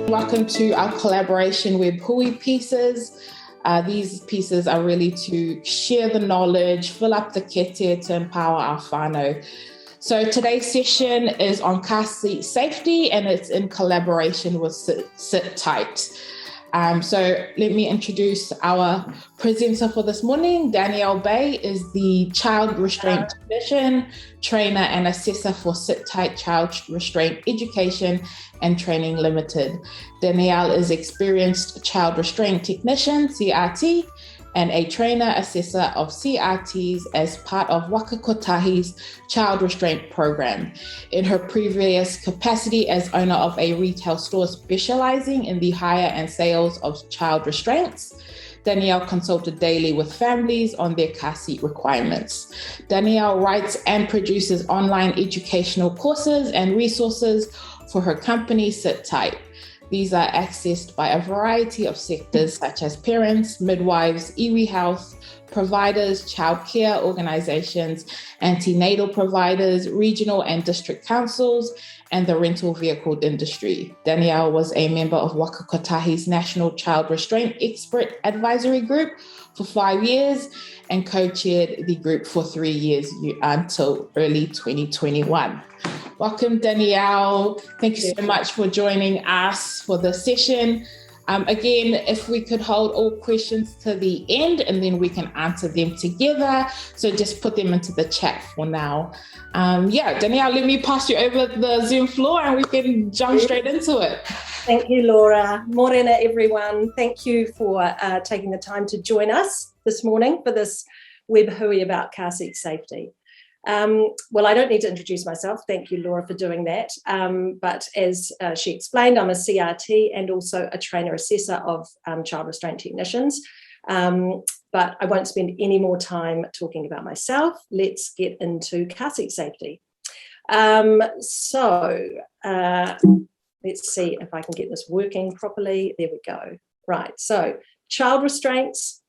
Welcome to our collaboration Web Hui pieces. These pieces are really to share the knowledge, fill up the kete to empower our whānau. So today's session is on car seat safety, and it's in collaboration with SitTight. So let me introduce our presenter for this morning. Danielle Beh is the Child Restraint Technician, trainer and assessor for SitTight Child Restraint Education and Training Limited. Danielle is experienced Child Restraint Technician, CRT, and a trainer assessor of CRTs as part of Waka Kotahi's Child Restraint Program. In her previous capacity as owner of a retail store specializing in the hire and sales of child restraints, Danielle consulted daily with families on their car seat requirements. Danielle writes and produces online educational courses and resources for her company, SitTight. These are accessed by a variety of sectors such as parents, midwives, iwi health providers, childcare organizations, antenatal providers, regional and district councils, and the rental vehicle industry. Danielle was a member of Waka Kotahi's National Child Restraint Expert Advisory Group for 5 years and co-chaired the group for 3 years until early 2021. Welcome, Danielle. Thank you so much for joining us for the session. Again, if we could hold all questions to the end and then we can answer them together. So just put them into the chat for now. Danielle, let me pass you over the Zoom floor and we can jump straight into it. Thank you, Laura. Morena, everyone. Thank you for taking the time to join us this morning for this Web Hui about car seat safety. Well, I don't need to introduce myself. Thank you, Laura, for doing that. But as she explained, I'm a CRT and also a trainer assessor of child restraint technicians. But I won't spend any more time talking about myself. Let's get into car seat safety. Let's see if I can get this working properly. There we go. Right. So child restraints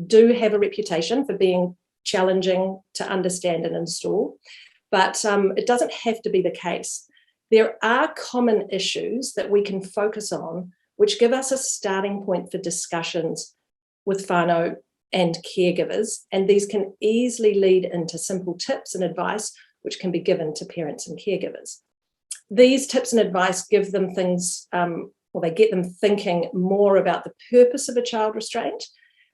do have a reputation for being challenging to understand and install, but it doesn't have to be the case. There are common issues that we can focus on, which give us a starting point for discussions with whānau and caregivers, and these can easily lead into simple tips and advice which can be given to parents and caregivers. These tips and advice give them things, they get them thinking more about the purpose of a child restraint,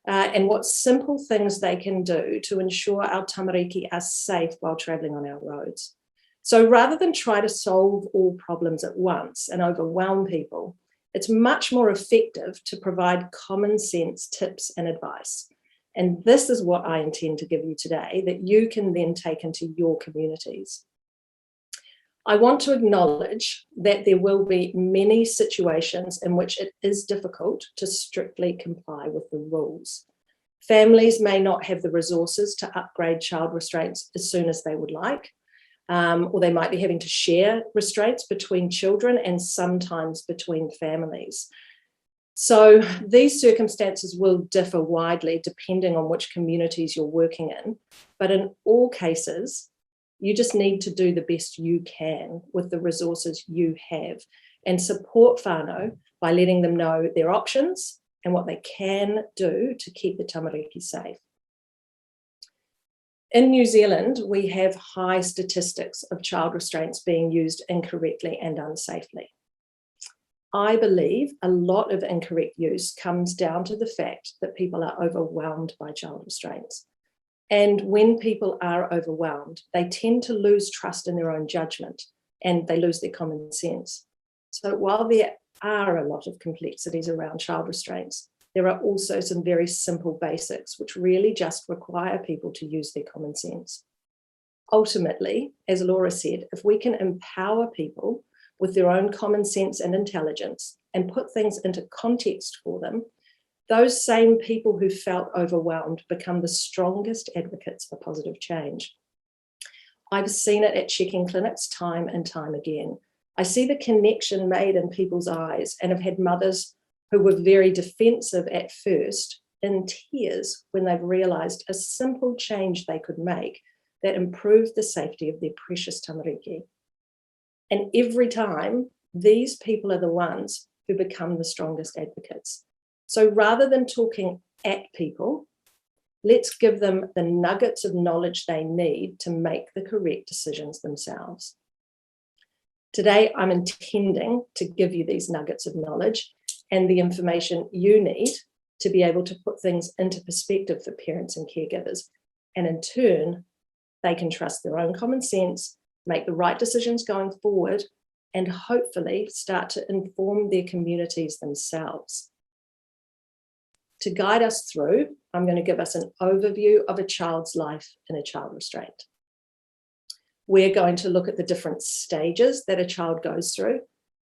and what simple things they can do to ensure our tamariki are safe while travelling on our roads. So rather than try to solve all problems at once and overwhelm people, it's much more effective to provide common sense tips and advice. And this is what I intend to give you today that you can then take into your communities. I want to acknowledge that there will be many situations in which it is difficult to strictly comply with the rules. Families may not have the resources to upgrade child restraints as soon as they would like, or they might be having to share restraints between children and sometimes between families. So these circumstances will differ widely depending on which communities you're working in, but in all cases, you just need to do the best you can with the resources you have and support whānau by letting them know their options and what they can do to keep the tamariki safe. In New Zealand, we have high statistics of child restraints being used incorrectly and unsafely. I believe a lot of incorrect use comes down to the fact that people are overwhelmed by child restraints. And when people are overwhelmed, they tend to lose trust in their own judgment and they lose their common sense. So while there are a lot of complexities around child restraints, there are also some very simple basics which really just require people to use their common sense. Ultimately, as Laura said, if we can empower people with their own common sense and intelligence and put things into context for them, those same people who felt overwhelmed become the strongest advocates for positive change. I've seen it at check-in clinics time and time again. I see the connection made in people's eyes and have had mothers who were very defensive at first in tears when they've realised a simple change they could make that improved the safety of their precious tamariki. And every time, these people are the ones who become the strongest advocates. So rather than talking at people, let's give them the nuggets of knowledge they need to make the correct decisions themselves. Today, I'm intending to give you these nuggets of knowledge and the information you need to be able to put things into perspective for parents and caregivers. And in turn, they can trust their own common sense, make the right decisions going forward, and hopefully start to inform their communities themselves. To guide us through, I'm going to give us an overview of a child's life in a child restraint. We're going to look at the different stages that a child goes through,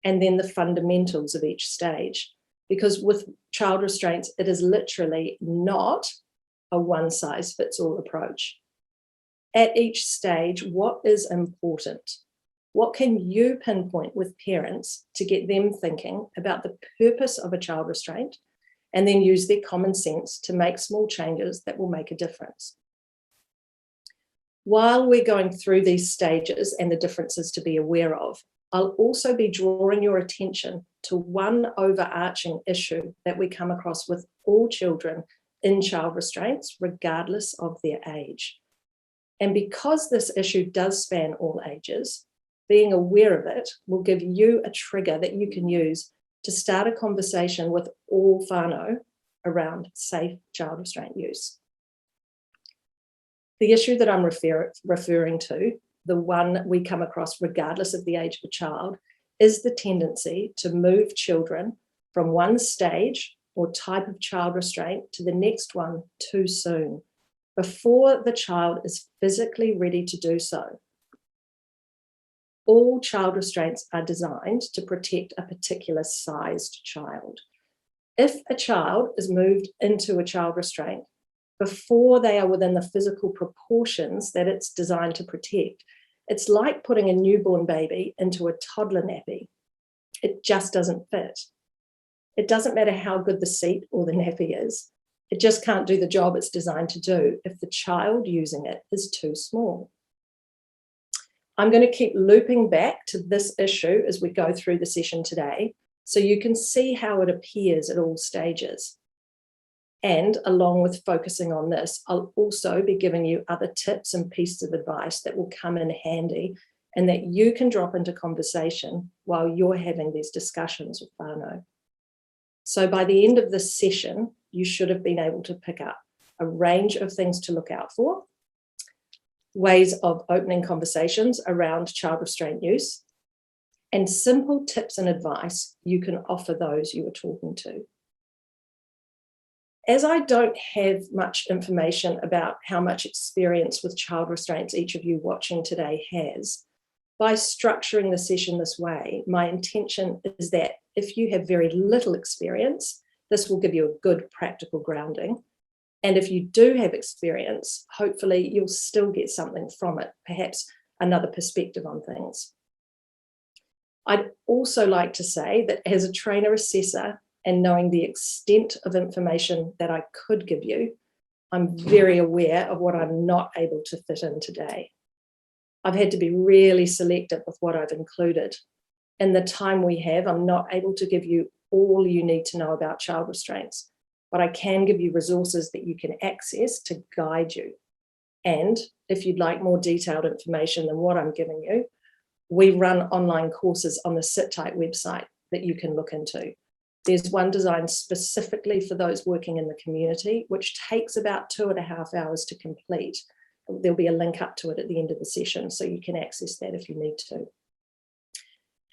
and then the fundamentals of each stage. Because with child restraints, it is literally not a one-size-fits-all approach. At each stage, what is important? What can you pinpoint with parents to get them thinking about the purpose of a child restraint, and then use their common sense to make small changes that will make a difference? While we're going through these stages and the differences to be aware of, I'll also be drawing your attention to one overarching issue that we come across with all children in child restraints, regardless of their age. And because this issue does span all ages, being aware of it will give you a trigger that you can use to start a conversation with all whānau around safe child restraint use. The issue that I'm referring to, the one we come across regardless of the age of a child, is the tendency to move children from one stage or type of child restraint to the next one too soon, before the child is physically ready to do so. All child restraints are designed to protect a particular sized child. If a child is moved into a child restraint before they are within the physical proportions that it's designed to protect, it's like putting a newborn baby into a toddler nappy. It just doesn't fit. It doesn't matter how good the seat or the nappy is. It just can't do the job it's designed to do if the child using it is too small. I'm going to keep looping back to this issue as we go through the session today, so you can see how it appears at all stages. And along with focusing on this, I'll also be giving you other tips and pieces of advice that will come in handy and that you can drop into conversation while you're having these discussions with whānau. So by the end of this session, you should have been able to pick up a range of things to look out for, ways of opening conversations around child restraint use, and simple tips and advice you can offer those you are talking to. As I don't have much information about how much experience with child restraints each of you watching today has, by structuring the session this way, my intention is that if you have very little experience, this will give you a good practical grounding. And if you do have experience, hopefully you'll still get something from it, perhaps another perspective on things. I'd also like to say that as a trainer assessor, and knowing the extent of information that I could give you, I'm very aware of what I'm not able to fit in today. I've had to be really selective with what I've included. In the time we have, I'm not able to give you all you need to know about child restraints, but I can give you resources that you can access to guide you. And if you'd like more detailed information than what I'm giving you, we run online courses on the SitTight website that you can look into. There's one designed specifically for those working in the community, which takes about 2.5 hours to complete. There'll be a link up to it at the end of the session, so you can access that if you need to.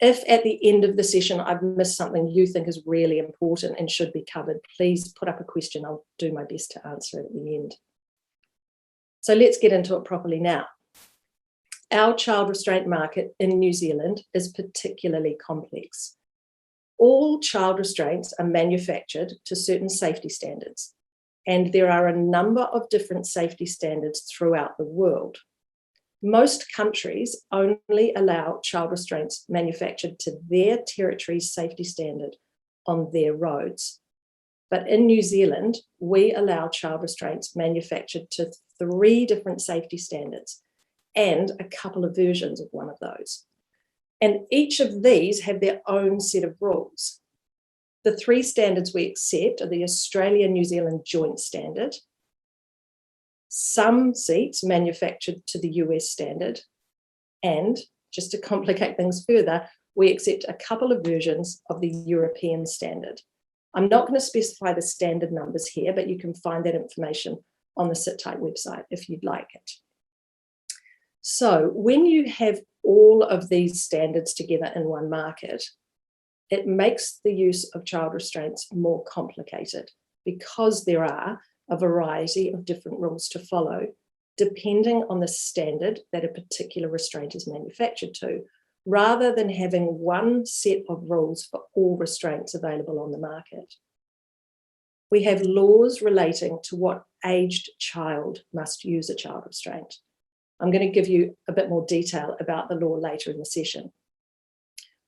If at the end of the session I've missed something you think is really important and should be covered, please put up a question. I'll do my best to answer it at the end. So let's get into it properly now. Our child restraint market in New Zealand is particularly complex. All child restraints are manufactured to certain safety standards, and there are a number of different safety standards throughout the world. Most countries only allow child restraints manufactured to their territory's safety standard on their roads. But in New Zealand, we allow child restraints manufactured to 3 different safety standards and a couple of versions of one of those. And each of these have their own set of rules. The 3 standards we accept are the Australia-New Zealand Joint Standard, some seats manufactured to the US standard, and, just to complicate things further, we accept a couple of versions of the European standard. I'm not going to specify the standard numbers here, but you can find that information on the SitTight website if you'd like it. So when you have all of these standards together in one market, it makes the use of child restraints more complicated because there are a variety of different rules to follow, depending on the standard that a particular restraint is manufactured to, rather than having one set of rules for all restraints available on the market. We have laws relating to what aged child must use a child restraint. I'm going to give you a bit more detail about the law later in the session.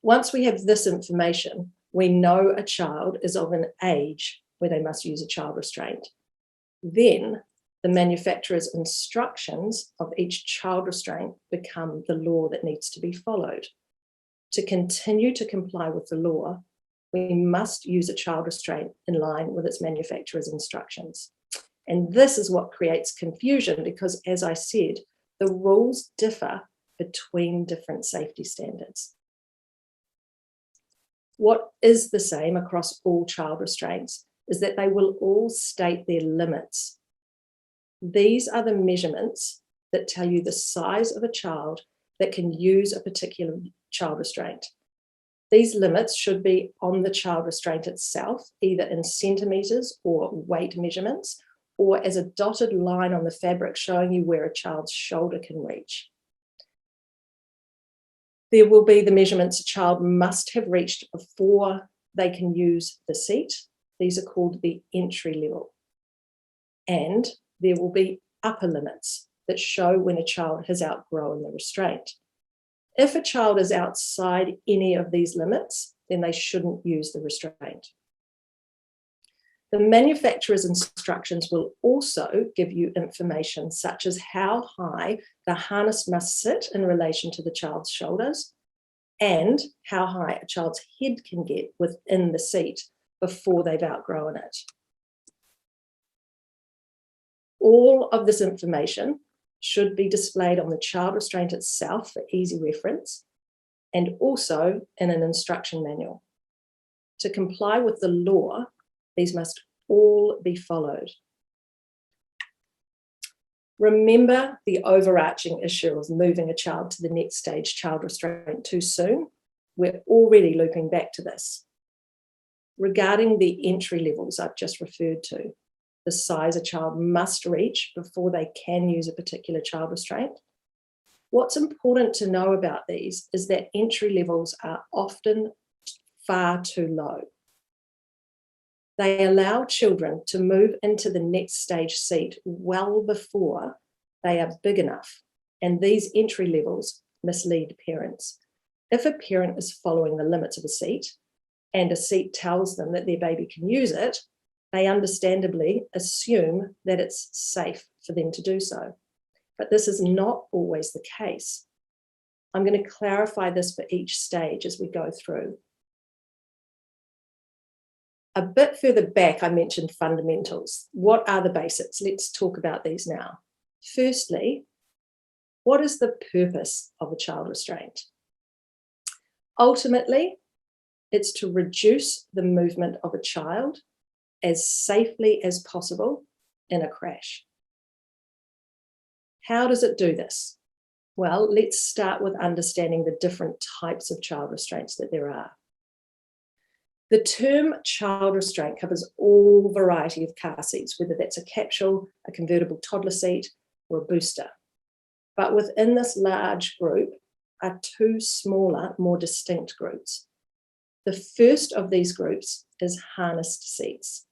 Once we have this information, we know a child is of an age where they must use a child restraint. Then the manufacturer's instructions of each child restraint become the law that needs to be followed. To continue to comply with the law, we must use a child restraint in line with its manufacturer's instructions. And this is what creates confusion because, as I said, the rules differ between different safety standards. What is the same across all child restraints is that they will all state their limits. These are the measurements that tell you the size of a child that can use a particular child restraint. These limits should be on the child restraint itself, either in centimetres or weight measurements, or as a dotted line on the fabric showing you where a child's shoulder can reach. There will be the measurements a child must have reached before they can use the seat. These are called the entry level. And there will be upper limits that show when a child has outgrown the restraint. If a child is outside any of these limits, then they shouldn't use the restraint. The manufacturer's instructions will also give you information such as how high the harness must sit in relation to the child's shoulders and how high a child's head can get within the seat before they've outgrown it. All of this information should be displayed on the child restraint itself for easy reference and also in an instruction manual. To comply with the law, these must all be followed. Remember the overarching issue of moving a child to the next stage child restraint too soon? We're already looping back to this. Regarding the entry levels I've just referred to, the size a child must reach before they can use a particular child restraint. What's important to know about these is that entry levels are often far too low. They allow children to move into the next stage seat well before they are big enough, and these entry levels mislead parents. If a parent is following the limits of a seat, and a seat tells them that their baby can use it, they understandably assume that it's safe for them to do so. But this is not always the case. I'm going to clarify this for each stage as we go through. A bit further back, I mentioned fundamentals. What are the basics? Let's talk about these now. Firstly, what is the purpose of a child restraint? Ultimately, it's to reduce the movement of a child as safely as possible in a crash. How does it do this? Well, let's start with understanding the different types of child restraints that there are. The term child restraint covers all variety of car seats, whether that's a capsule, a convertible toddler seat, or a booster. But within this large group are two smaller, more distinct groups. The first of these groups is harnessed seats,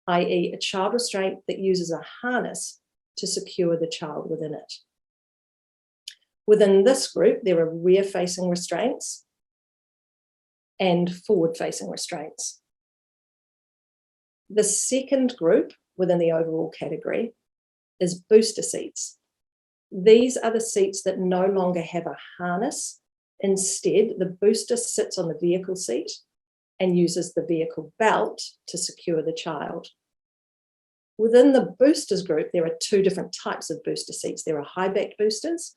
i.e. a child restraint that uses a harness to secure the child within it. Within this group, there are rear-facing restraints and forward-facing restraints. The second group within the overall category is booster seats. These are the seats that no longer have a harness. Instead, the booster sits on the vehicle seat and uses the vehicle belt to secure the child. Within the boosters group, there are two different types of booster seats. There are high-backed boosters,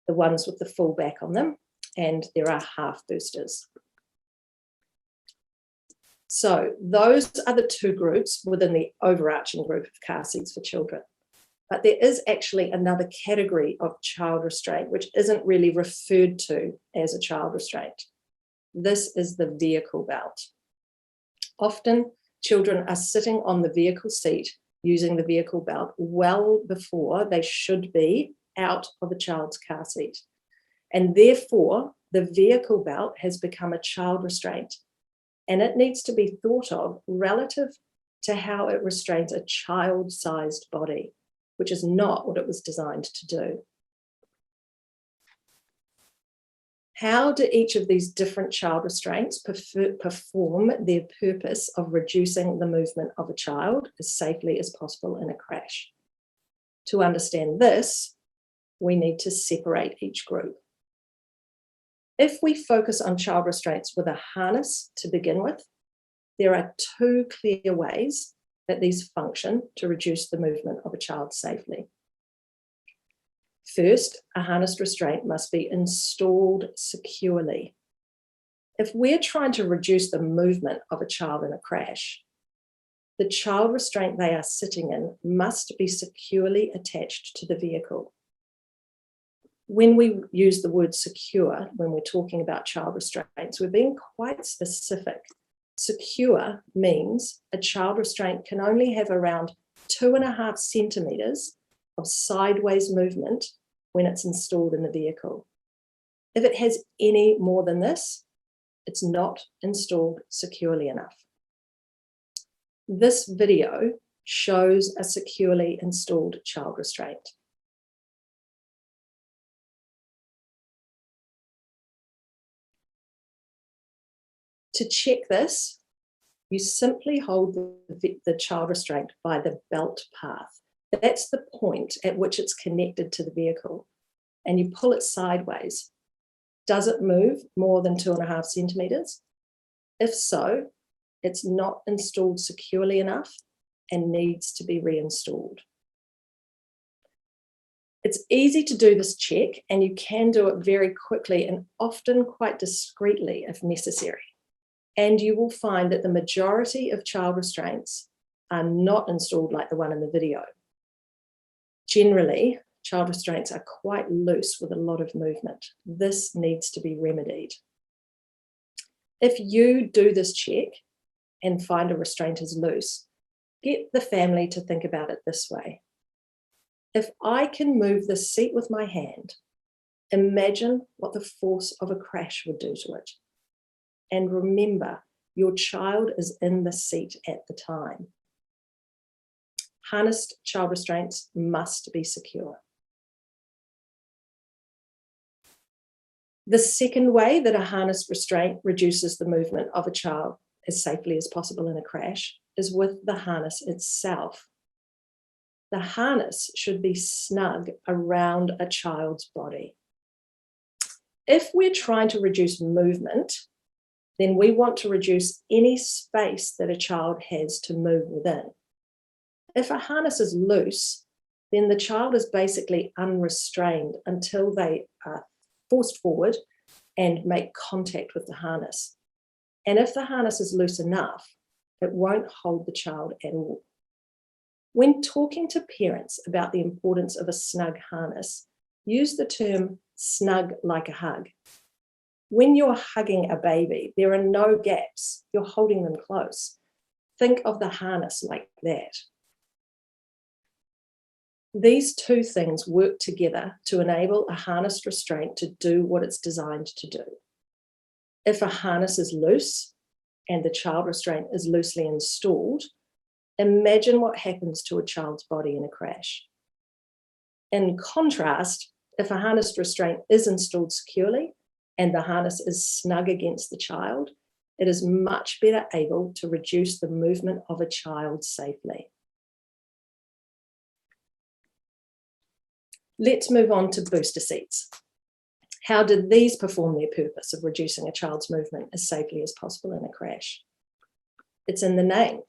the ones with the full back on them, and there are half boosters. So those are the two groups within the overarching group of car seats for children. But there is actually another category of child restraint, which isn't really referred to as a child restraint. This is the vehicle belt. Often, children are sitting on the vehicle seat using the vehicle belt well before they should be out of a child's car seat. And therefore, the vehicle belt has become a child restraint, and it needs to be thought of relative to how it restrains a child-sized body, which is not what it was designed to do. How do each of these different child restraints perform their purpose of reducing the movement of a child as safely as possible in a crash? To understand this, we need to separate each group. If we focus on child restraints with a harness to begin with, there are two clear ways that these function to reduce the movement of a child safely. First, a harnessed restraint must be installed securely. If we're trying to reduce the movement of a child in a crash, the child restraint they are sitting in must be securely attached to the vehicle. When we use the word secure, when we're talking about child restraints, we're being quite specific. Secure means a child restraint can only have around 2.5 centimeters of sideways movement when it's installed in the vehicle. If it has any more than this, it's not installed securely enough. This video shows a securely installed child restraint. To check this, you simply hold the child restraint by the belt path. That's the point at which it's connected to the vehicle, and you pull it sideways. Does it move more than 2.5 centimeters? If so, it's not installed securely enough and needs to be reinstalled. It's easy to do this check, and you can do it very quickly and often quite discreetly if necessary. And you will find that the majority of child restraints are not installed like the one in the video. Generally, child restraints are quite loose with a lot of movement. This needs to be remedied. If you do this check and find a restraint is loose, get the family to think about it this way. If I can move the seat with my hand, imagine what the force of a crash would do to it. And remember, your child is in the seat at the time. Harnessed child restraints must be secure. The second way that a harnessed restraint reduces the movement of a child as safely as possible in a crash is with the harness itself. The harness should be snug around a child's body. If we're trying to reduce movement, then we want to reduce any space that a child has to move within. If a harness is loose, then the child is basically unrestrained until they are forced forward and make contact with the harness. And if the harness is loose enough, it won't hold the child at all. When talking to parents about the importance of a snug harness, use the term snug like a hug. When you're hugging a baby, there are no gaps. You're holding them close. Think of the harness like that. These two things work together to enable a harnessed restraint to do what it's designed to do. If a harness is loose and the child restraint is loosely installed, imagine what happens to a child's body in a crash. In contrast, if a harnessed restraint is installed securely and the harness is snug against the child, it is much better able to reduce the movement of a child safely. Let's move on to booster seats. How do these perform their purpose of reducing a child's movement as safely as possible in a crash? It's in the name.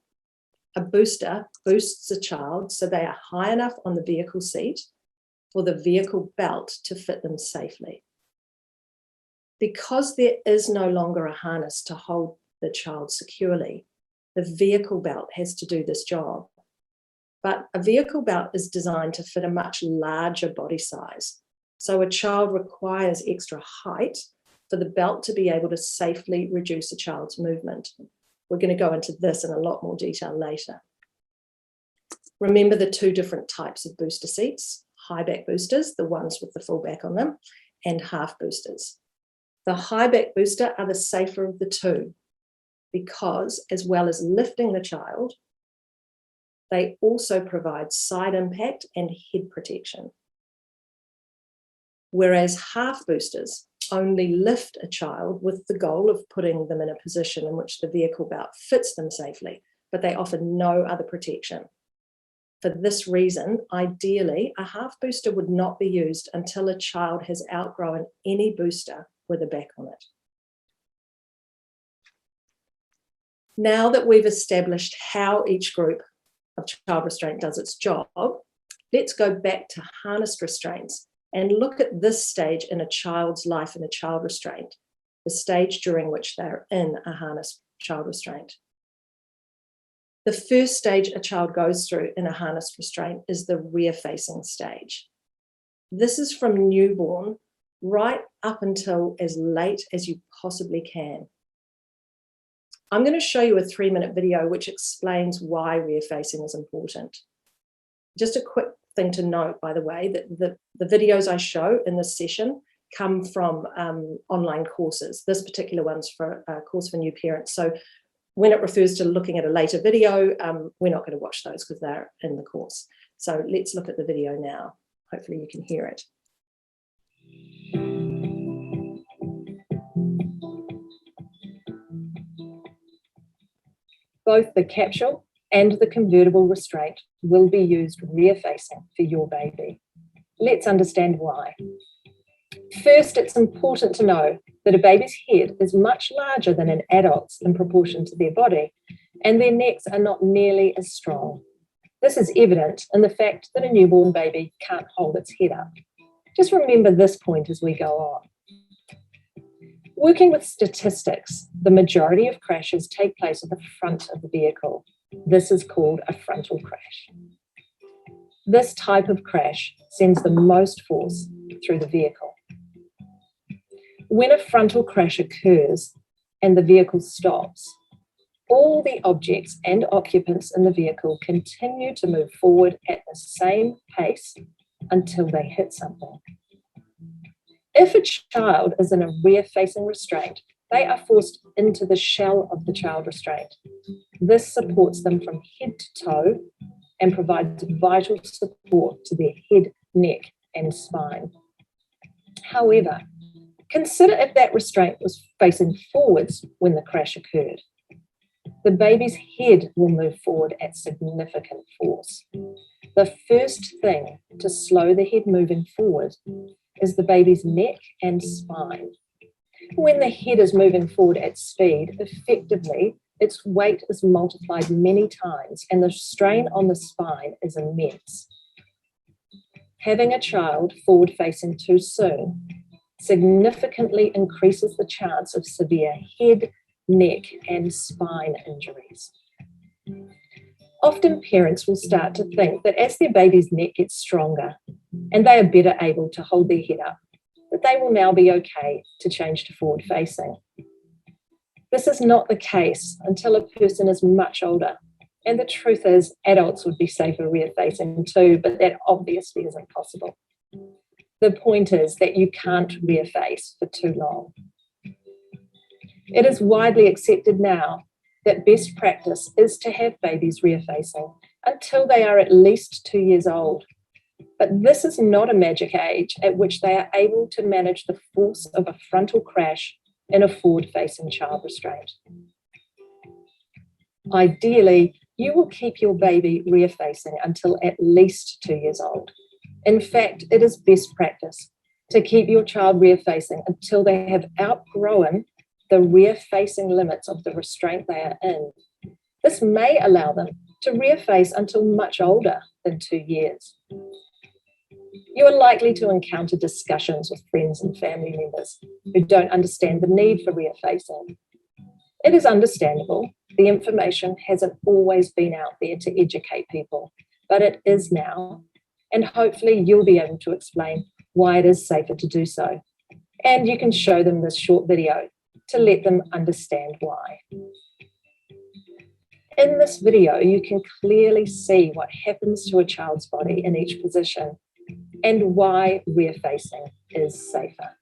A booster boosts a child so they are high enough on the vehicle seat for the vehicle belt to fit them safely. Because there is no longer a harness to hold the child securely, the vehicle belt has to do this job. But a vehicle belt is designed to fit a much larger body size. So a child requires extra height for the belt to be able to safely reduce a child's movement. We're going to go into this in a lot more detail later. Remember the two different types of booster seats: high back boosters, the ones with the full back on them, and half boosters. The high back booster are the safer of the two because, as well as lifting the child, they also provide side impact and head protection. Whereas half boosters only lift a child with the goal of putting them in a position in which the vehicle belt fits them safely, but they offer no other protection. For this reason, ideally, a half booster would not be used until a child has outgrown any booster with a back on it. Now that we've established how each group of child restraint does its job, let's go back to harnessed restraints and look at this stage in a child's life in a child restraint, the stage during which they're in a harnessed child restraint. The first stage a child goes through in a harnessed restraint is the rear-facing stage. This is from newborn right up until as late as you possibly can. I'm going to show you a 3-minute video which explains why rear-facing is important. Just a quick thing to note, by the way, that the videos I show in this session come from online courses. This particular one's for a course for new parents. So when it refers to looking at a later video, we're not going to watch those because they're in the course. So let's look at the video now. Hopefully you can hear it. Both the capsule and the convertible restraint will be used rear-facing for your baby. Let's understand why. First, it's important to know that a baby's head is much larger than an adult's in proportion to their body, and their necks are not nearly as strong. This is evident in the fact that a newborn baby can't hold its head up. Just remember this point as we go on. Working with statistics, the majority of crashes take place at the front of the vehicle. This is called a frontal crash. This type of crash sends the most force through the vehicle. When a frontal crash occurs and the vehicle stops, all the objects and occupants in the vehicle continue to move forward at the same pace until they hit something. If a child is in a rear-facing restraint, they are forced into the shell of the child restraint. This supports them from head to toe and provides vital support to their head, neck, and spine. However, consider if that restraint was facing forwards when the crash occurred. The baby's head will move forward at significant force. The first thing to slow the head moving forward is the baby's neck and spine. When the head is moving forward at speed, effectively, its weight is multiplied many times and the strain on the spine is immense. Having a child forward-facing too soon significantly increases the chance of severe head, neck, and spine injuries. Often parents will start to think that as their baby's neck gets stronger and they are better able to hold their head up, that they will now be okay to change to forward facing. This is not the case until a person is much older. And the truth is, adults would be safer rear facing too, but that obviously isn't possible. The point is that you can't rear face for too long. It is widely accepted now that best practice is to have babies rear facing until they are at least 2 years old. But this is not a magic age at which they are able to manage the force of a frontal crash in a forward-facing child restraint. Ideally, you will keep your baby rear-facing until at least 2 years old. In fact, it is best practice to keep your child rear-facing until they have outgrown the rear-facing limits of the restraint they are in. This may allow them to rear-face until much older than 2 years. You are likely to encounter discussions with friends and family members who don't understand the need for rear-facing. It is understandable. The information hasn't always been out there to educate people, but it is now, and hopefully you'll be able to explain why it is safer to do so. And you can show them this short video to let them understand why. In this video, you can clearly see what happens to a child's body in each position and why rear-facing is safer.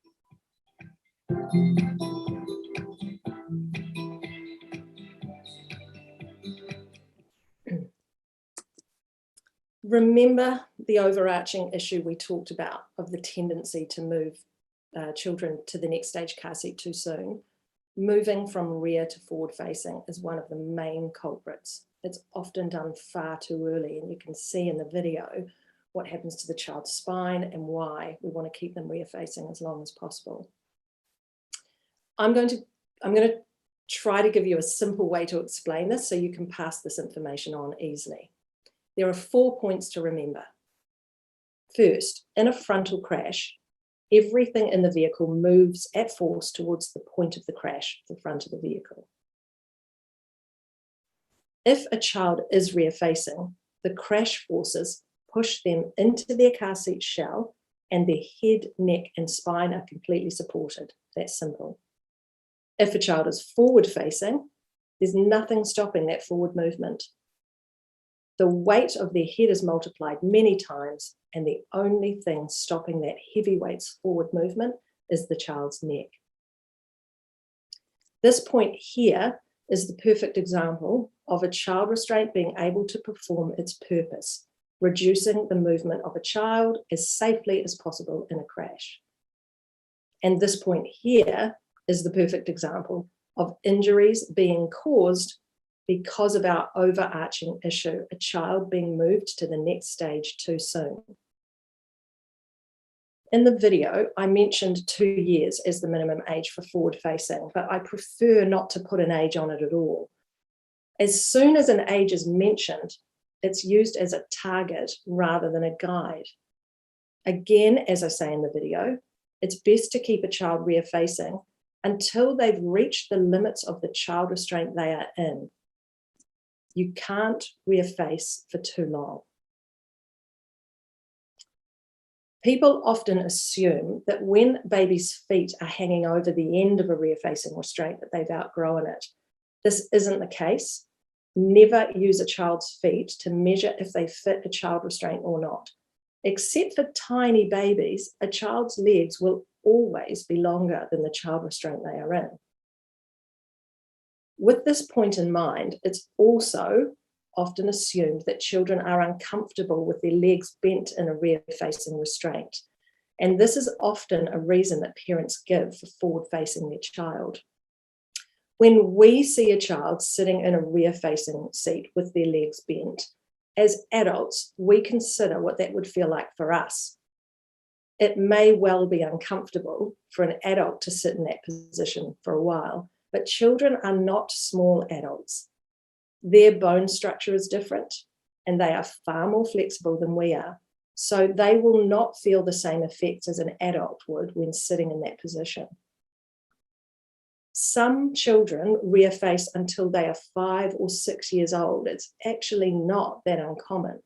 Remember the overarching issue we talked about of the tendency to move children to the next stage car seat too soon. Moving from rear to forward facing is one of the main culprits. It's often done far too early, and you can see in the video what happens to the child's spine and why we want to keep them rear facing as long as possible. I'm going to try to give you a simple way to explain this so you can pass this information on easily. There are 4 points to remember. First, in a frontal crash, everything in the vehicle moves at force towards the point of the crash, the front of the vehicle. If a child is rear-facing, the crash forces push them into their car seat shell and their head, neck, and spine are completely supported. That's simple. If a child is forward-facing, there's nothing stopping that forward movement. The weight of their head is multiplied many times, and the only thing stopping that heavy weight's forward movement is the child's neck. This point here is the perfect example of a child restraint being able to perform its purpose, reducing the movement of a child as safely as possible in a crash. And this point here is the perfect example of injuries being caused because of our overarching issue, a child being moved to the next stage too soon. In the video, I mentioned 2 years as the minimum age for forward facing, but I prefer not to put an age on it at all. As soon as an age is mentioned, it's used as a target rather than a guide. Again, as I say in the video, it's best to keep a child rear facing until they've reached the limits of the child restraint they are in. You can't rear face for too long. People often assume that when babies' feet are hanging over the end of a rear-facing restraint that they've outgrown it. This isn't the case. Never use a child's feet to measure if they fit a child restraint or not. Except for tiny babies, a child's legs will always be longer than the child restraint they are in. With this point in mind, it's also often assumed that children are uncomfortable with their legs bent in a rear-facing restraint. And this is often a reason that parents give for forward-facing their child. When we see a child sitting in a rear-facing seat with their legs bent, as adults, we consider what that would feel like for us. It may well be uncomfortable for an adult to sit in that position for a while, but children are not small adults. Their bone structure is different, and they are far more flexible than we are. So they will not feel the same effects as an adult would when sitting in that position. Some children rear face until they are 5 or 6 years old. It's actually not that uncommon.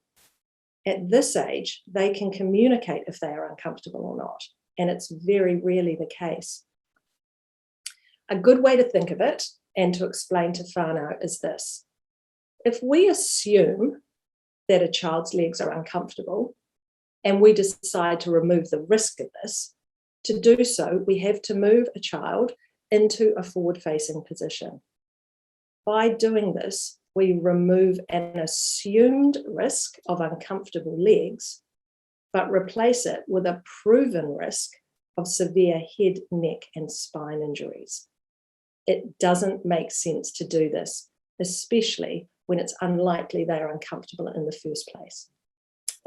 At this age, they can communicate if they are uncomfortable or not, and it's very rarely the case. A good way to think of it and to explain to whānau is this. If we assume that a child's legs are uncomfortable and we decide to remove the risk of this, to do so, we have to move a child into a forward-facing position. By doing this, we remove an assumed risk of uncomfortable legs, but replace it with a proven risk of severe head, neck, and spine injuries. It doesn't make sense to do this, especially when it's unlikely they are uncomfortable in the first place.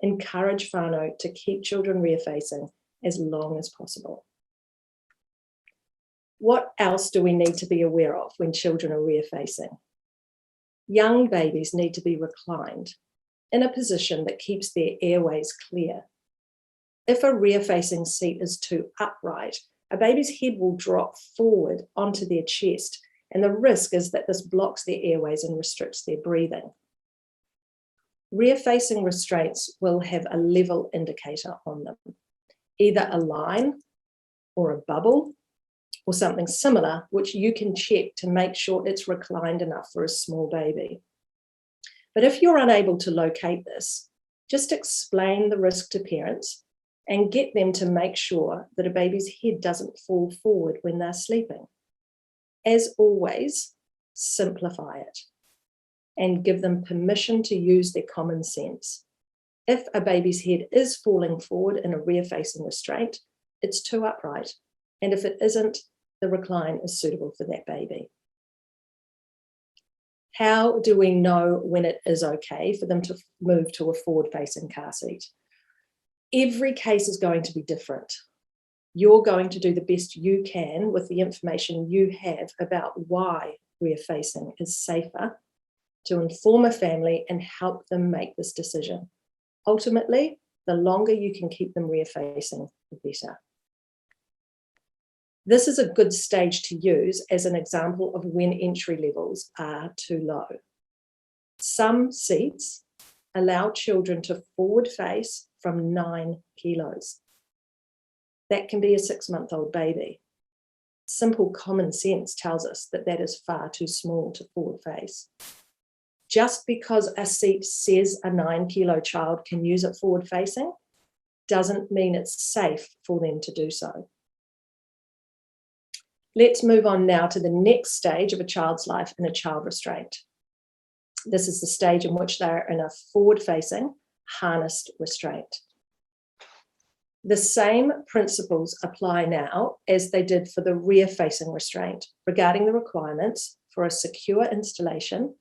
Encourage whānau to keep children rear-facing as long as possible. What else do we need to be aware of when children are rear-facing? Young babies need to be reclined in a position that keeps their airways clear. If a rear-facing seat is too upright, a baby's head will drop forward onto their chest, and the risk is that this blocks their airways and restricts their breathing. Rear-facing restraints will have a level indicator on them, either a line or a bubble or something similar, which you can check to make sure it's reclined enough for a small baby. But if you're unable to locate this, just explain the risk to parents and get them to make sure that a baby's head doesn't fall forward when they're sleeping. As always, simplify it and give them permission to use their common sense. If a baby's head is falling forward in a rear-facing restraint, it's too upright. And if it isn't, the recline is suitable for that baby. How do we know when it is okay for them to move to a forward-facing car seat? Every case is going to be different. You're going to do the best you can with the information you have about why rear-facing is safer to inform a family and help them make this decision. Ultimately, the longer you can keep them rear-facing, the better. This is a good stage to use as an example of when entry levels are too low. Some seats allow children to forward face from 9 kilos. That can be a 6-month-old baby. Simple common sense tells us that that is far too small to forward face. Just because a seat says a 9-kilo child can use it forward facing doesn't mean it's safe for them to do so. Let's move on now to the next stage of a child's life in a child restraint. This is the stage in which they're in a forward-facing, harnessed restraint. The same principles apply now as they did for the rear-facing restraint regarding the requirements for a secure installation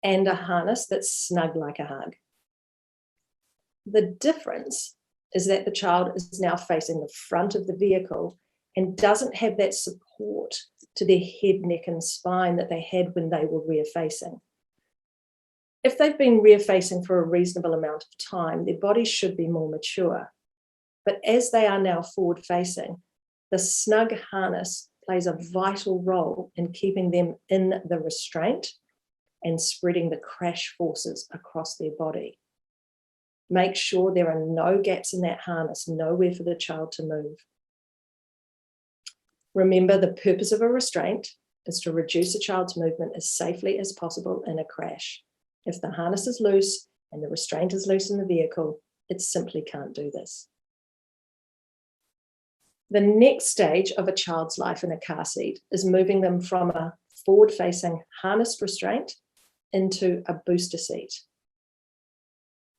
and a harness that's snug like a hug. The difference is that the child is now facing the front of the vehicle and doesn't have that support to their head, neck, and spine that they had when they were rear-facing. If they've been rear-facing for a reasonable amount of time, their bodies should be more mature. But as they are now forward-facing, the snug harness plays a vital role in keeping them in the restraint and spreading the crash forces across their body. Make sure there are no gaps in that harness, nowhere for the child to move. Remember, the purpose of a restraint is to reduce a child's movement as safely as possible in a crash. If the harness is loose and the restraint is loose in the vehicle, it simply can't do this. The next stage of a child's life in a car seat is moving them from a forward-facing harnessed restraint into a booster seat.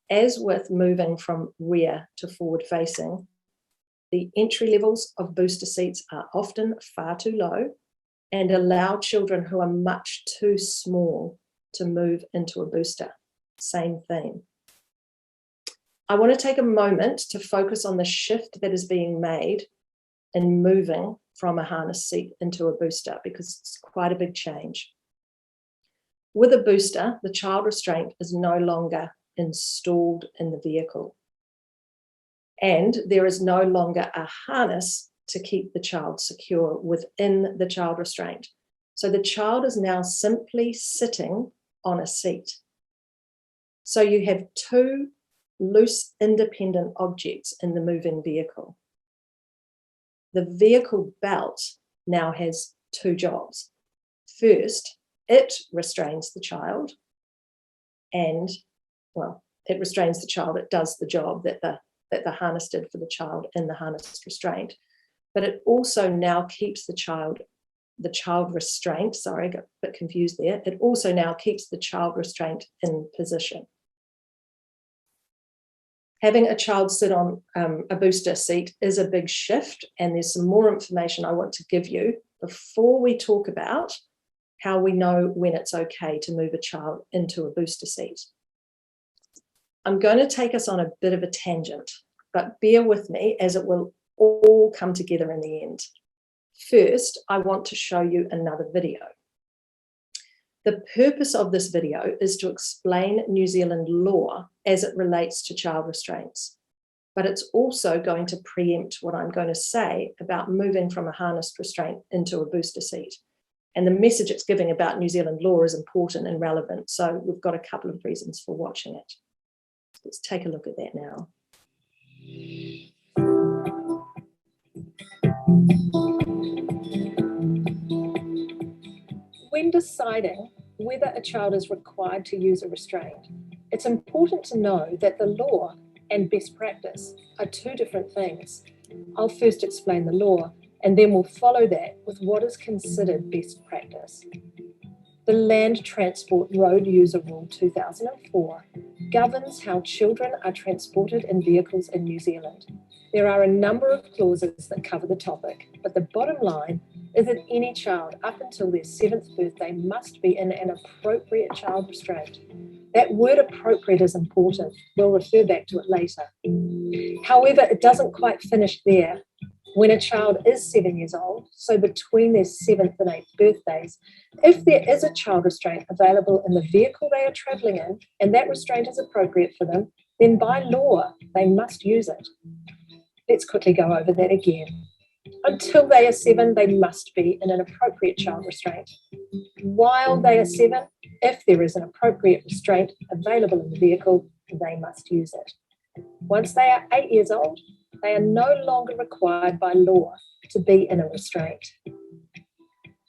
As with moving from rear to forward-facing, the entry levels of booster seats are often far too low and allow children who are much too small to move into a booster. Same theme. I want to take a moment to focus on the shift that is being made in moving from a harness seat into a booster, because it's quite a big change. With a booster, the child restraint is no longer installed in the vehicle. And there is no longer a harness to keep the child secure within the child restraint. So the child is now simply sitting on a seat. So you have two loose, independent objects in the moving vehicle. The vehicle belt now has two jobs. First, it restrains the child, and, well, it restrains the child. It does the job that the harness did for the child in the harness restraint. But it also now keeps the child restraint, sorry, I got a bit confused there. It also now keeps the child restraint in position. Having a child sit on a booster seat is a big shift, and there's some more information I want to give you before we talk about how we know when it's okay to move a child into a booster seat. I'm going to take us on a bit of a tangent. but bear with me as it will all come together in the end. First, I want to show you another video. The purpose of this video is to explain New Zealand law as it relates to child restraints, but it's also going to preempt what I'm going to say about moving from a harnessed restraint into a booster seat. And the message it's giving about New Zealand law is important and relevant, so we've got a couple of reasons for watching it. Let's take a look at that now. When deciding whether a child is required to use a restraint, it's important to know that the law and best practice are two different things. I'll first explain the law, and then we'll follow that with what is considered best practice. The Land Transport Road User Rule 2004 governs how children are transported in vehicles in New Zealand. There are a number of clauses that cover the topic, but the bottom line is that any child up until their 7th birthday must be in an appropriate child restraint. That word appropriate is important. We'll refer back to it later. However, it doesn't quite finish there. When a child is 7 years old, so between their 7th and 8th birthdays, if there is a child restraint available in the vehicle they are travelling in, and that restraint is appropriate for them, then by law, they must use it. Let's quickly go over that again. Until they are 7, they must be in an appropriate child restraint. While they are 7, if there is an appropriate restraint available in the vehicle, they must use it. Once they are 8 years old, they are no longer required by law to be in a restraint.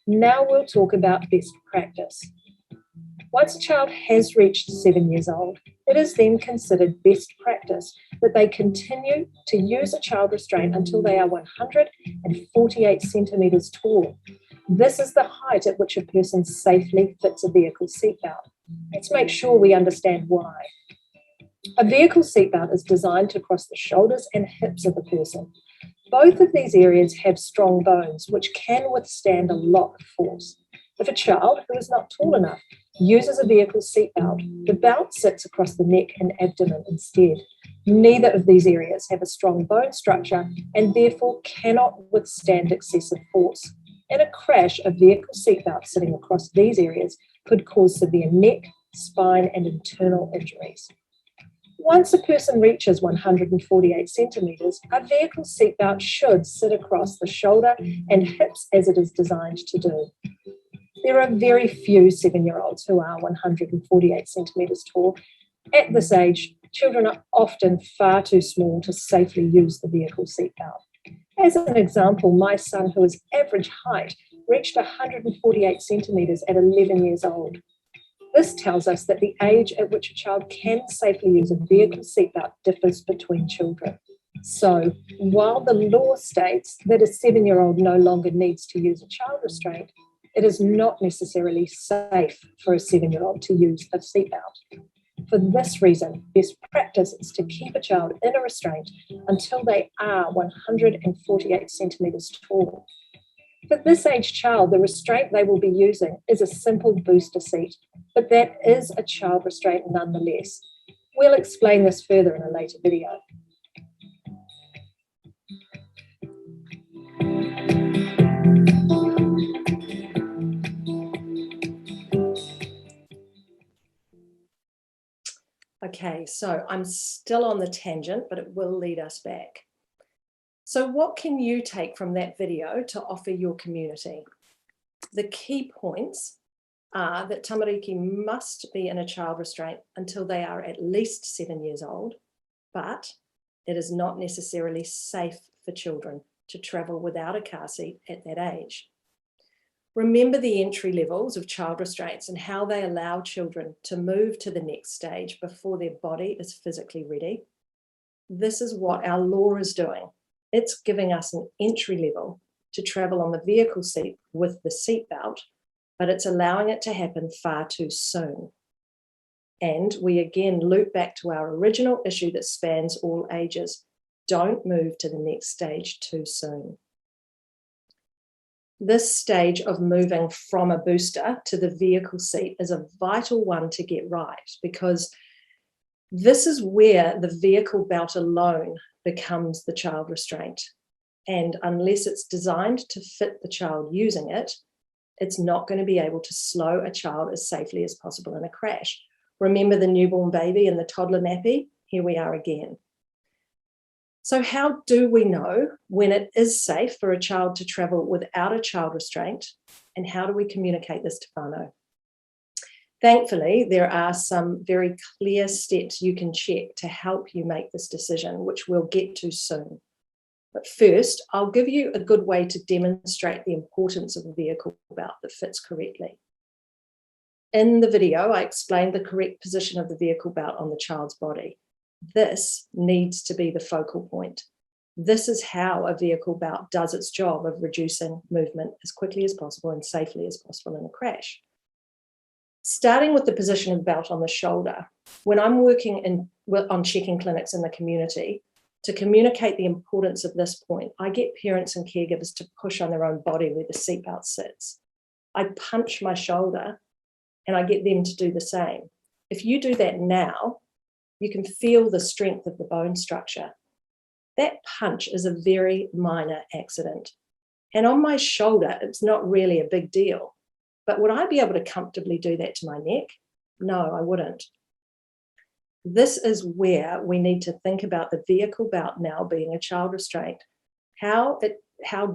Now we'll talk about best practice. Once a child has reached 7 years old, it is then considered best practice that they continue to use a child restraint until they are 148 centimetres tall. This is the height at which a person safely fits a vehicle seatbelt. Let's make sure we understand why. A vehicle seatbelt is designed to cross the shoulders and hips of the person. Both of these areas have strong bones, which can withstand a lot of force. If a child who is not tall enough uses a vehicle seatbelt, the belt sits across the neck and abdomen instead. Neither of these areas have a strong bone structure and therefore cannot withstand excessive force. In a crash, a vehicle seatbelt sitting across these areas could cause severe neck, spine, and internal injuries. Once a person reaches 148 centimetres, a vehicle seatbelt should sit across the shoulder and hips as it is designed to do. There are very few 7-year-olds who are 148 centimetres tall. At this age, children are often far too small to safely use the vehicle seatbelt. As an example, my son, who is average height, reached 148 centimetres at 11 years old. This tells us that the age at which a child can safely use a vehicle seatbelt differs between children. So, while the law states that a 7-year-old no longer needs to use a child restraint, it is not necessarily safe for a 7-year-old to use a seatbelt. For this reason, best practice is to keep a child in a restraint until they are 148 centimetres tall. For this age child, the restraint they will be using is a simple booster seat, but that is a child restraint nonetheless. We'll explain this further in a later video. Okay, so I'm still on the tangent, but it will lead us back. So what can you take from that video to offer your community? The key points are that tamariki must be in a child restraint until they are at least 7 years old, but it is not necessarily safe for children to travel without a car seat at that age. Remember the entry levels of child restraints and how they allow children to move to the next stage before their body is physically ready. This is what our law is doing. It's giving us an entry level to travel on the vehicle seat with the seatbelt, but it's allowing it to happen far too soon. And we again loop back to our original issue that spans all ages. Don't move to the next stage too soon. This stage of moving from a booster to the vehicle seat is a vital one to get right, because this is where the vehicle belt alone becomes the child restraint. And unless it's designed to fit the child using it, it's not going to be able to slow a child as safely as possible in a crash. Remember the newborn baby and the toddler nappy? Here we are again. So how do we know when it is safe for a child to travel without a child restraint? And how do we communicate this to whānau? Thankfully, there are some very clear steps you can check to help you make this decision, which we'll get to soon. But first, I'll give you a good way to demonstrate the importance of a vehicle belt that fits correctly. In the video, I explained the correct position of the vehicle belt on the child's body. This needs to be the focal point. This is how a vehicle belt does its job of reducing movement as quickly as possible and safely as possible in a crash. Starting with the position of the belt on the shoulder, when I'm working on checking clinics in the community, to communicate the importance of this point, I get parents and caregivers to push on their own body where the seatbelt sits. I punch my shoulder and I get them to do the same. If you do that now, you can feel the strength of the bone structure. That punch is a very minor accident. And on my shoulder, it's not really a big deal. But would I be able to comfortably do that to my neck? No, I wouldn't. This is where we need to think about the vehicle belt now being a child restraint. How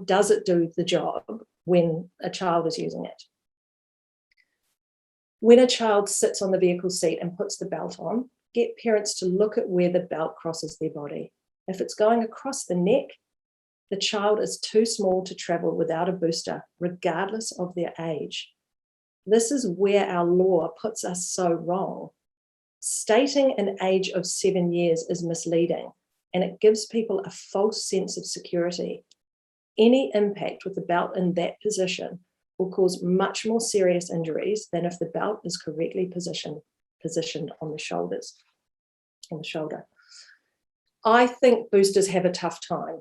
does it do the job when a child is using it? When a child sits on the vehicle seat and puts the belt on, get parents to look at where the belt crosses their body. If it's going across the neck, the child is too small to travel without a booster, regardless of their age. This is where our law puts us so wrong. Stating an age of 7 years is misleading, and it gives people a false sense of security. Any impact with the belt in that position will cause much more serious injuries than if the belt is correctly positioned on the shoulder. I think boosters have a tough time.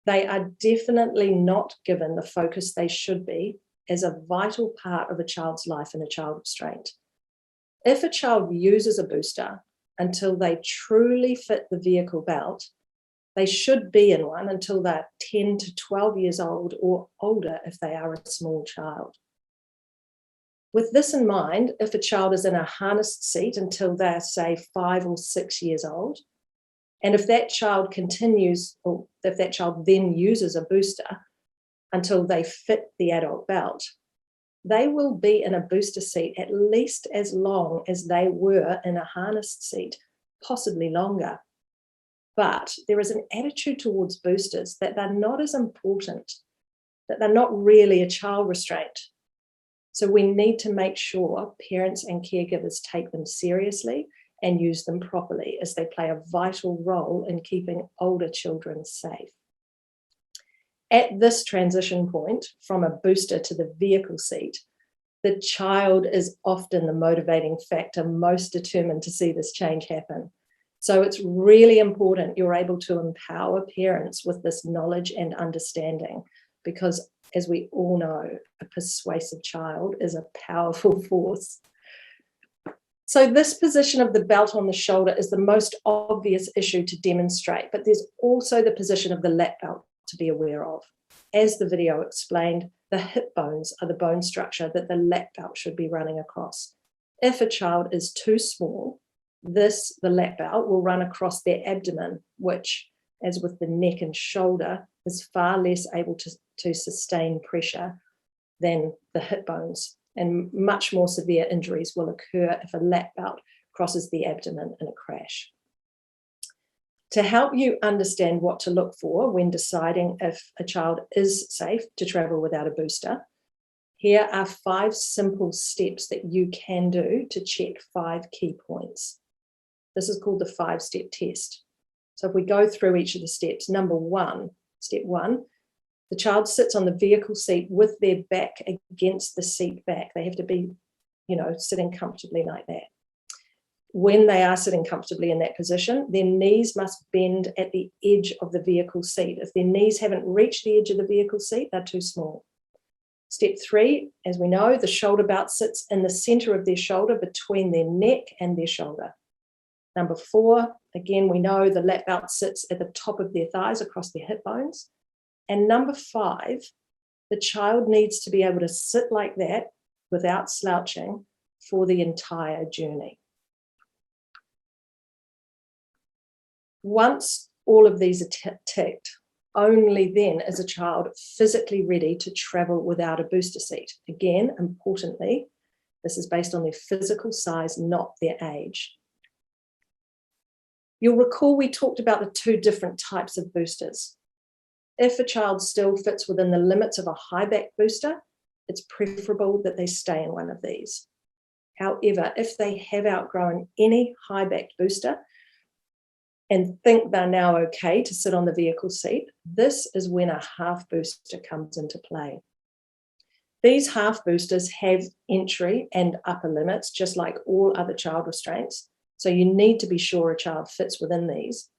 They are definitely not given the focus they should be as a vital part of a child's life in a child restraint. If a child uses a booster until they truly fit the vehicle belt, they should be in one until they're 10 to 12 years old or older if they are a small child. With this in mind, if a child is in a harnessed seat until they're, say, 5 or 6 years old, and if that child continues, or if that child then uses a booster until they fit the adult belt, they will be in a booster seat at least as long as they were in a harnessed seat, possibly longer. But there is an attitude towards boosters that they're not as important, that they're not really a child restraint. So we need to make sure parents and caregivers take them seriously and use them properly, as they play a vital role in keeping older children safe. At this transition point from a booster to the vehicle seat, the child is often the motivating factor most determined to see this change happen. So it's really important you're able to empower parents with this knowledge and understanding, because as we all know, a persuasive child is a powerful force. So this position of the belt on the shoulder is the most obvious issue to demonstrate, but there's also the position of the lap belt to be aware of. As the video explained, the hip bones are the bone structure that the lap belt should be running across. If a child is too small, the lap belt will run across their abdomen, which, as with the neck and shoulder, is far less able to sustain pressure than the hip bones, and much more severe injuries will occur if a lap belt crosses the abdomen in a crash. To help you understand what to look for when deciding if a child is safe to travel without a booster, here are 5 simple steps that you can do to check 5 key points. This is called the 5-step test. So if we go through each of the steps, step 1, the child sits on the vehicle seat with their back against the seat back. They have to be, sitting comfortably like that. When they are sitting comfortably in that position, their knees must bend at the edge of the vehicle seat. If their knees haven't reached the edge of the vehicle seat, they're too small. Step 3, as we know, the shoulder belt sits in the center of their shoulder between their neck and their shoulder. Number 4, again, we know the lap belt sits at the top of their thighs across their hip bones. And number 5, the child needs to be able to sit like that without slouching for the entire journey. Once all of these are ticked, only then is a child physically ready to travel without a booster seat. Again, importantly, this is based on their physical size, not their age. You'll recall we talked about the 2 different types of boosters. If a child still fits within the limits of a high back booster, it's preferable that they stay in one of these. However, if they have outgrown any high back booster and think they're now okay to sit on the vehicle seat, this is when a half booster comes into play. These half boosters have entry and upper limits, just like all other child restraints. So you need to be sure a child fits within these.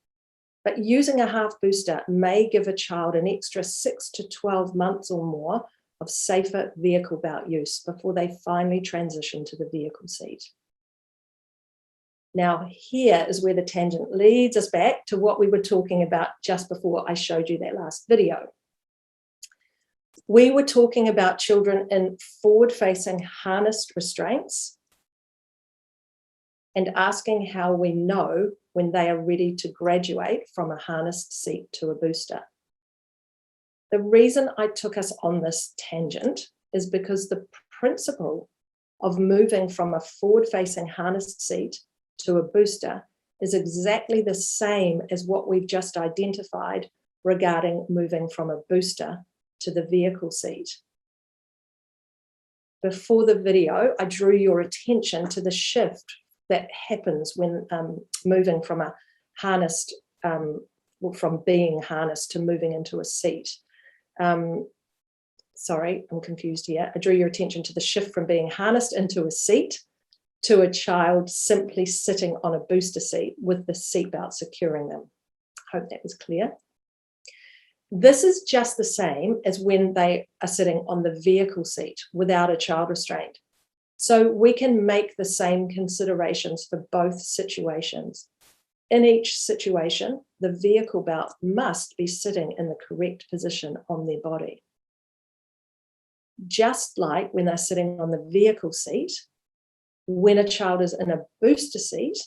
But using a half booster may give a child an extra 6 to 12 months or more of safer vehicle belt use before they finally transition to the vehicle seat. Now, here is where the tangent leads us back to what we were talking about just before I showed you that last video. We were talking about children in forward-facing harnessed restraints and asking how we know when they are ready to graduate from a harnessed seat to a booster. The reason I took us on this tangent is because the principle of moving from a forward-facing harnessed seat to a booster is exactly the same as what we've just identified regarding moving from a booster to the vehicle seat. Before the video, I drew your attention to the shift that happens when moving from a harnessed, from being harnessed to moving into a seat. Sorry, I'm confused here. I drew your attention to the shift from being harnessed into a seat to a child simply sitting on a booster seat with the seatbelt securing them. Hope that was clear. This is just the same as when they are sitting on the vehicle seat without a child restraint. So we can make the same considerations for both situations. In each situation, the vehicle belt must be sitting in the correct position on their body. Just like when they're sitting on the vehicle seat, when a child is in a booster seat,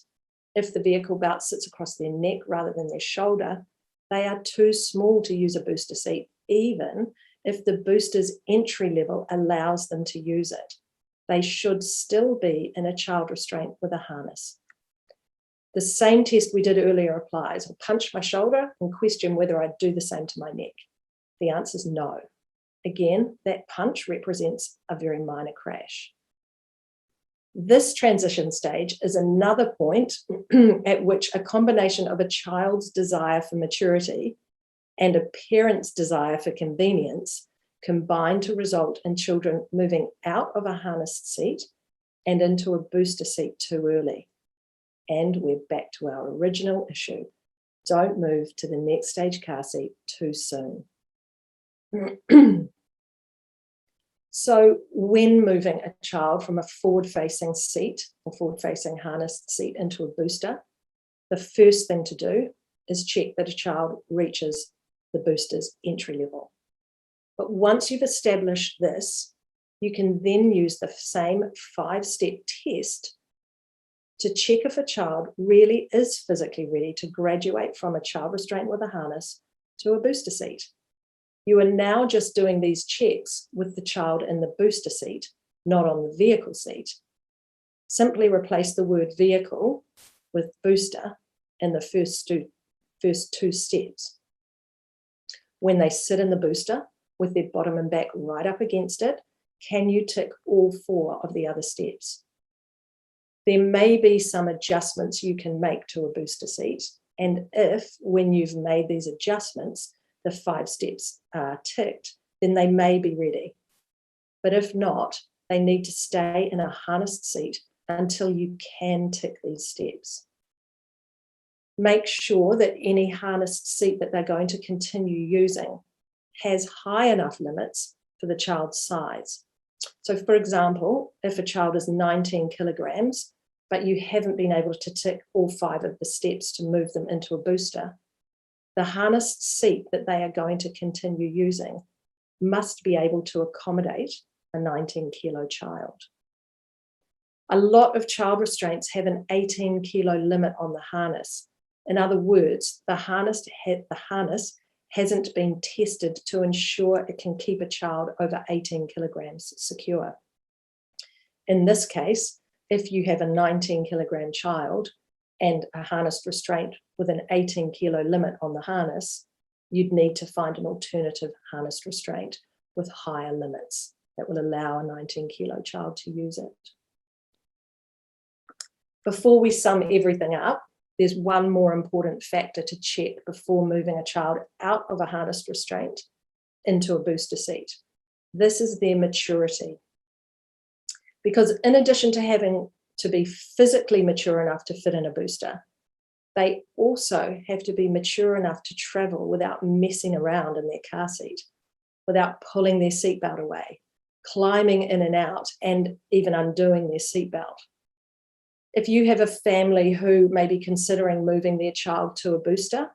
if the vehicle belt sits across their neck rather than their shoulder, they are too small to use a booster seat, even if the booster's entry level allows them to use it. They should still be in a child restraint with a harness. The same test we did earlier applies. I'll punch my shoulder and question whether I'd do the same to my neck. The answer is no. Again, that punch represents a very minor crash. This transition stage is another point at which a combination of a child's desire for maturity and a parent's desire for convenience combine to result in children moving out of a harnessed seat and into a booster seat too early. And we're back to our original issue. Don't move to the next stage car seat too soon. So when moving a child from a forward-facing seat or forward-facing harnessed seat into a booster, the first thing to do is check that a child reaches the booster's entry level. But once you've established this, you can then use the same 5-step test to check if a child really is physically ready to graduate from a child restraint with a harness to a booster seat. You are now just doing these checks with the child in the booster seat, not on the vehicle seat. Simply replace the word vehicle with booster in the first two steps. When they sit in the booster with their bottom and back right up against it, can you tick all 4 of the other steps? There may be some adjustments you can make to a booster seat, and if, when you've made these adjustments, the 5 steps are ticked, then they may be ready. But if not, they need to stay in a harnessed seat until you can tick these steps. Make sure that any harnessed seat that they're going to continue using has high enough limits for the child's size. So for example, if a child is 19 kilograms, but you haven't been able to tick all 5 of the steps to move them into a booster, the harnessed seat that they are going to continue using must be able to accommodate a 19-kilo child. A lot of child restraints have an 18-kilo limit on the harness. In other words, the harness hasn't been tested to ensure it can keep a child over 18 kilograms secure. In this case, if you have a 19-kilogram child and a harnessed restraint with an 18-kilo limit on the harness, you'd need to find an alternative harnessed restraint with higher limits that will allow a 19-kilo child to use it. Before we sum everything up, there's one more important factor to check before moving a child out of a harnessed restraint into a booster seat. This is their maturity. Because in addition to having to be physically mature enough to fit in a booster, they also have to be mature enough to travel without messing around in their car seat, without pulling their seatbelt away, climbing in and out, and even undoing their seatbelt. If you have a family who may be considering moving their child to a booster,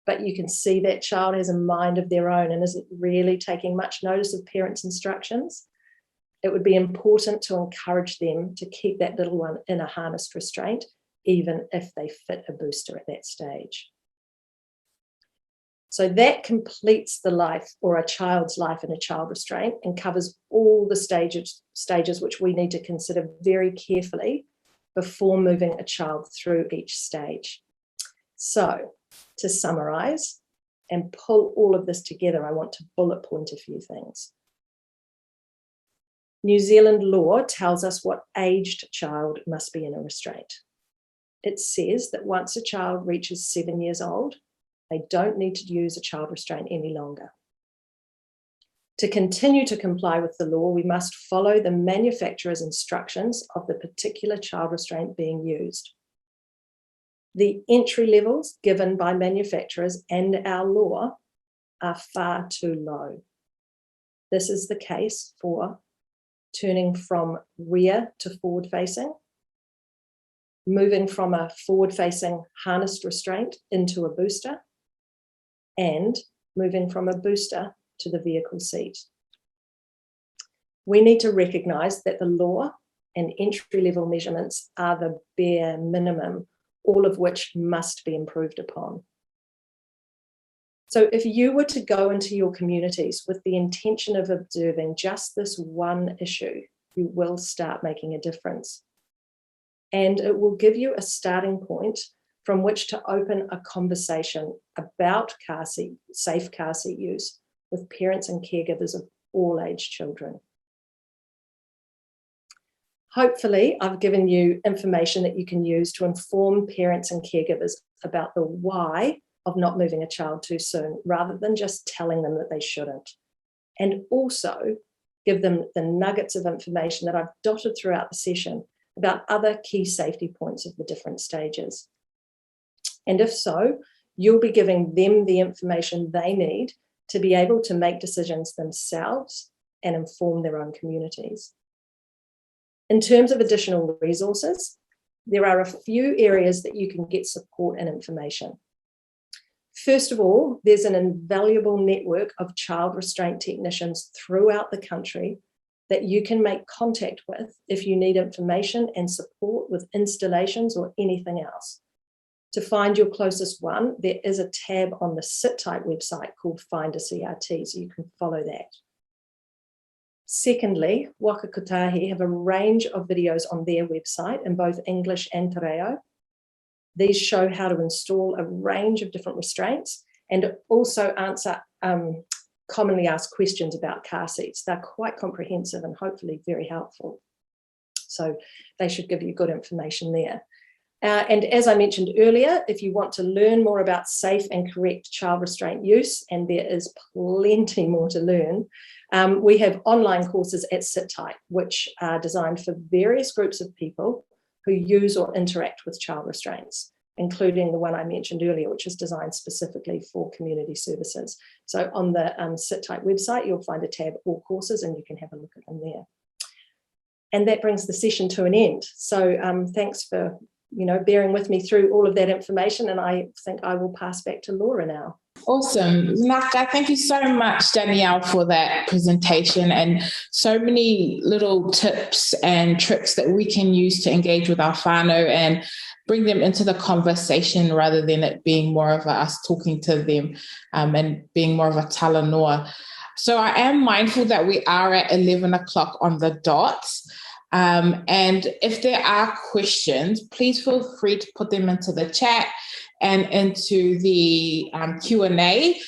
but you can see that child has a mind of their own and isn't really taking much notice of parents' instructions, it would be important to encourage them to keep that little one in a harnessed restraint, even if they fit a booster at that stage. So that completes the life or a child's life in a child restraint and covers all the stages which we need to consider very carefully before moving a child through each stage. So to summarize and pull all of this together, I want to bullet point a few things. New Zealand law tells us what aged child must be in a restraint. It says that once a child reaches 7 years old, they don't need to use a child restraint any longer. To continue to comply with the law, we must follow the manufacturer's instructions of the particular child restraint being used. The entry levels given by manufacturers and our law are far too low. This is the case for turning from rear to forward-facing, moving from a forward-facing harnessed restraint into a booster, and moving from a booster to the vehicle seat. We need to recognise that the law and entry-level measurements are the bare minimum, all of which must be improved upon. So if you were to go into your communities with the intention of observing just this one issue, you will start making a difference. And it will give you a starting point from which to open a conversation about safe car seat use with parents and caregivers of all age children. Hopefully, I've given you information that you can use to inform parents and caregivers about the why of not moving a child too soon, rather than just telling them that they shouldn't. And also give them the nuggets of information that I've dotted throughout the session about other key safety points of the different stages. And if so, you'll be giving them the information they need to be able to make decisions themselves and inform their own communities. In terms of additional resources, there are a few areas that you can get support and information. First of all, there's an invaluable network of child restraint technicians throughout the country that you can make contact with if you need information and support with installations or anything else. To find your closest one, there is a tab on the SitTight website called Find a CRT, so you can follow that. Secondly, Waka Kotahi have a range of videos on their website in both English and te reo. These show how to install a range of different restraints and also answer commonly asked questions about car seats. They're quite comprehensive and hopefully very helpful. So they should give you good information there. And as I mentioned earlier, if you want to learn more about safe and correct child restraint use, and there is plenty more to learn, we have online courses at SitTight, which are designed for various groups of people who use or interact with child restraints, including the one I mentioned earlier, which is designed specifically for community services. So on the SitTight website, you'll find a tab, All Courses, and you can have a look at them there. And that brings the session to an end. So thanks for, bearing with me through all of that information. And I think I will pass back to Laura now. Awesome. Naka, thank you so much, Danielle, for that presentation and so many little tips and tricks that we can use to engage with our whānau and bring them into the conversation rather than it being more of us talking to them and being more of a talanoa. So I am mindful that we are at 11 o'clock on the dot. And if there are questions, please feel free to put them into the chat and into the Q&A.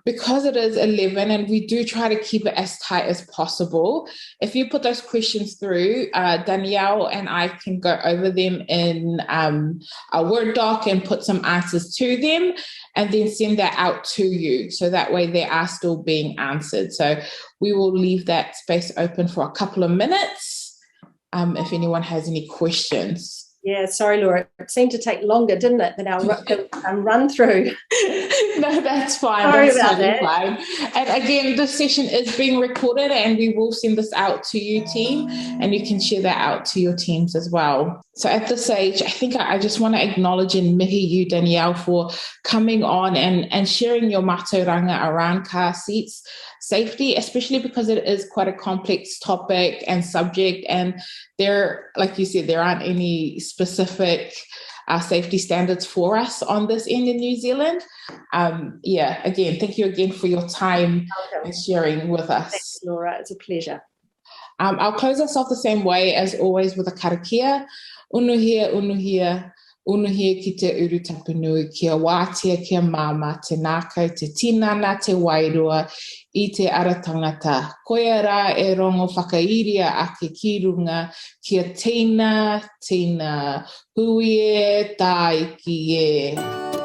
Because it is 11 and we do try to keep it as tight as possible, if you put those questions through, Danielle and I can go over them in a Word doc and put some answers to them and then send that out to you. So that way they are still being answered. So we will leave that space open for a couple of minutes if anyone has any questions. Yeah, sorry, Laura. It seemed to take longer, didn't it, than our run through? No, that's fine. Sorry that's about totally that. fine. And again, this session is being recorded and we will send this out to you, team, and you can share that out to your teams as well. So at this stage, I think I just want to acknowledge and mihi you, Danielle, for coming on and sharing your mātauranga around car seats safety, especially because it is quite a complex topic and subject. And there, like you said, there aren't any specific safety standards for us on this end in New Zealand. Again, thank you again for your time and sharing with us. Thanks, Laura. It's a pleasure. I'll close us off the same way as always with a karakia. Unuhia, unuhia, unuhia ki te uru tapanui, kia wātia, kia māma, te nākau, te tinana, te wairua, I te ara tangata. Koia rā e rongo whakairia ake ki runga, kia tina, tina, hui e, tā iki e.